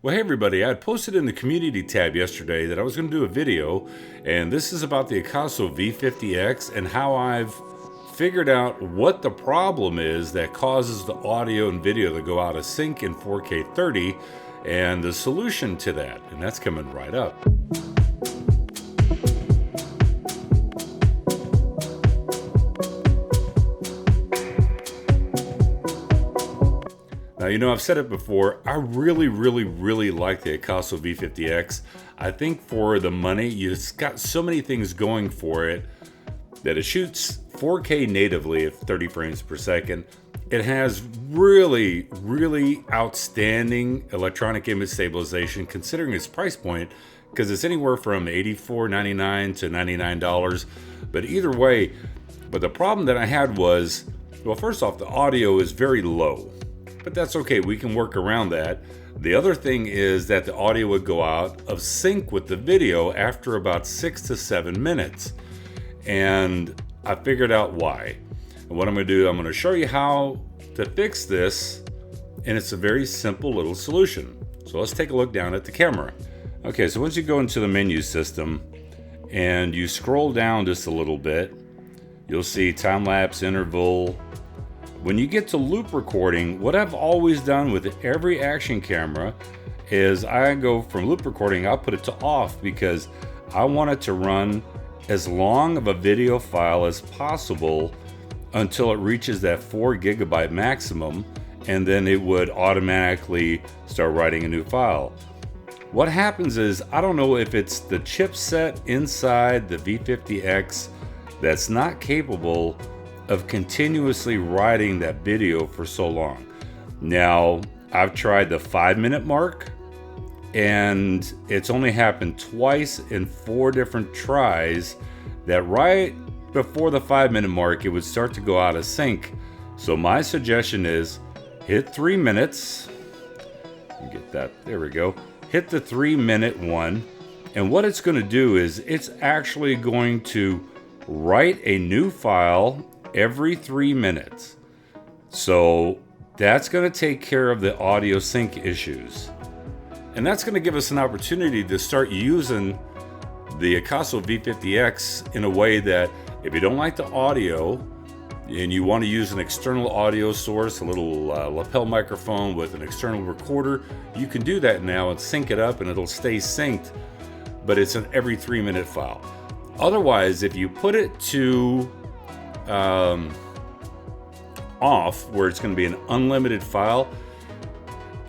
Well, hey everybody, I had posted in the community tab yesterday that I was going to do a video, and this is about the Akaso V50X and how I've figured out what the problem is that causes the audio and video to go out of sync in 4K 30 and the solution to that, and that's coming right up. Now, you know, I've said it before, I really like the Akaso V50X. I think for the money, it's got so many things going for it that it shoots 4K natively at 30 frames per second. It has really outstanding electronic image stabilization considering its price point, because it's anywhere from $84.99 to $99. But either way, but the problem that I had was, well, first off, the audio is very low. But that's okay, we can work around that. The other thing is that the audio would go out of sync with the video after about 6 to 7 minutes. And I figured out why. And what I'm gonna do, I'm gonna show you how to fix this, and it's a very simple little solution. So let's take a look down at the camera. Okay, so once you go into the menu system and you scroll down just a little bit, you'll see time-lapse, interval. When you get to loop recording, what I've always done with every action camera is I go from loop recording, I'll put it to off because I want it to run as long of a video file as possible until it reaches that 4 GB maximum, and then it would automatically start writing a new file. What happens is, I don't know if it's the chipset inside the V50X that's not capable of continuously writing that video for so long. Now, I've tried the 5-minute mark, and it's only happened twice in 4 different tries that right before the 5-minute mark, it would start to go out of sync. So my suggestion is hit 3 minutes. Get that, there we go. Hit the 3-minute one. And what it's gonna do is it's actually going to write a new file every 3 minutes. So that's going to take care of the audio sync issues. And that's going to give us an opportunity to start using the Akaso V50X in a way that if you don't like the audio and you want to use an external audio source, a little lapel microphone with an external recorder, you can do that now and sync it up and it'll stay synced, but it's an every 3-minute file. Otherwise, if you put it to off, where it's going to be an unlimited file,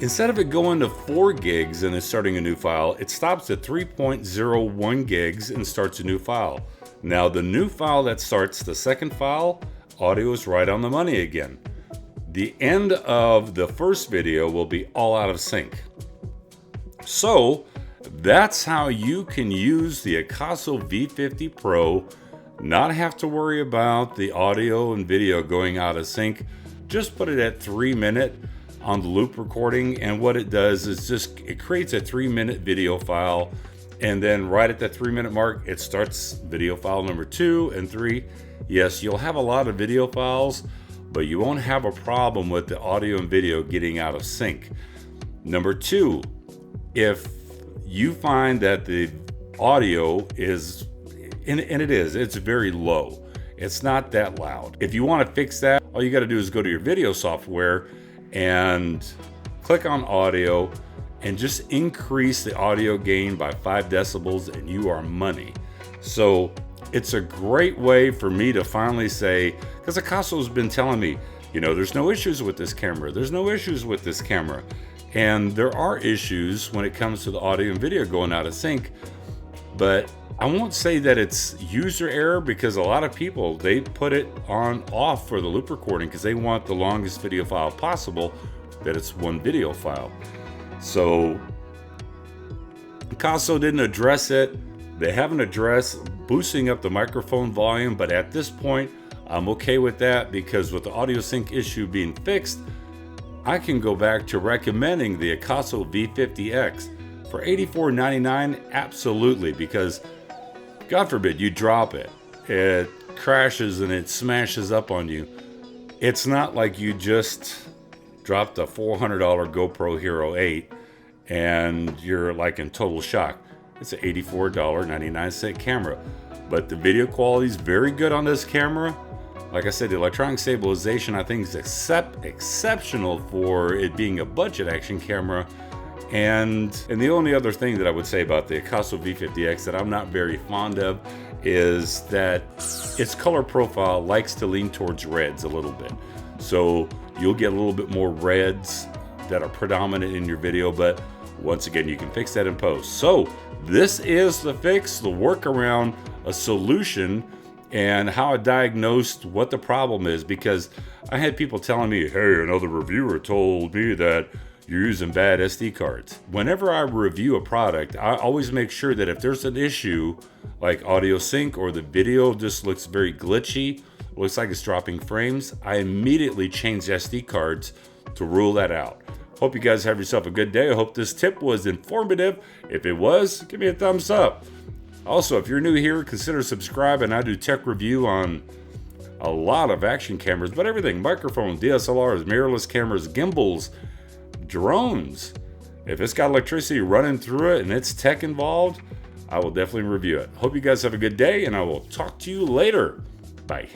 instead of it going to 4 gigs and then starting a new file, it stops at 3.01 gigs and starts a new file. Now, the new file that starts the second file, audio is right on the money again. The end of the first video will be all out of sync. So that's how you can use the Akaso V50 Pro, not have to worry about the audio and video going out of sync. Just put it at 3-minute on the loop recording, and what it does is just it creates a 3-minute video file, and then right at that 3-minute mark it starts video file number 2 and 3. Yes, you'll have a lot of video files, but you won't have a problem with the audio and video getting out of sync. Number 2, if you find that the audio is, and it's very low. It's not that loud. If you want to fix that, all you got to do is go to your video software and click on audio and just increase the audio gain by 5 decibels and you are money. So it's a great way for me to finally say, because Akaso's been telling me, you know, there's no issues with this camera. There's no issues with this camera. And there are issues when it comes to the audio and video going out of sync, but I won't say that it's user error, because a lot of people, they put it on off for the loop recording because they want the longest video file possible, that it's 1 video file. So Akaso didn't address it. They haven't addressed boosting up the microphone volume, but at this point, I'm okay with that, because with the audio sync issue being fixed, I can go back to recommending the Akaso V50X for $84.99, absolutely, because God forbid you drop it, it crashes and it smashes up on you. It's not like you just dropped a $400 GoPro Hero 8 and you're like in total shock. It's an $84.99 camera, but the video quality is very good on this camera. Like I said, the electronic stabilization I think is exceptional for it being a budget action camera. And the only other thing that I would say about the Akaso V50X that I'm not very fond of is that its color profile likes to lean towards reds a little bit. So you'll get a little bit more reds that are predominant in your video, but once again, you can fix that in post. So this is the fix, the workaround, a solution, and how I diagnosed what the problem is, because I had people telling me, hey, another reviewer told me that you're using bad SD cards. Whenever I review a product, I always make sure that if there's an issue like audio sync or the video just looks very glitchy, looks like it's dropping frames, I immediately change SD cards to rule that out. Hope you guys have yourself a good day. I hope this tip was informative. If it was, give me a thumbs up. Also, if you're new here, consider subscribing. I do tech review on a lot of action cameras, but everything: microphones, DSLRs, mirrorless cameras, gimbals, drones. If it's got electricity running through it and it's tech involved, I will definitely review it. Hope you guys have a good day, and I will talk to you later. Bye.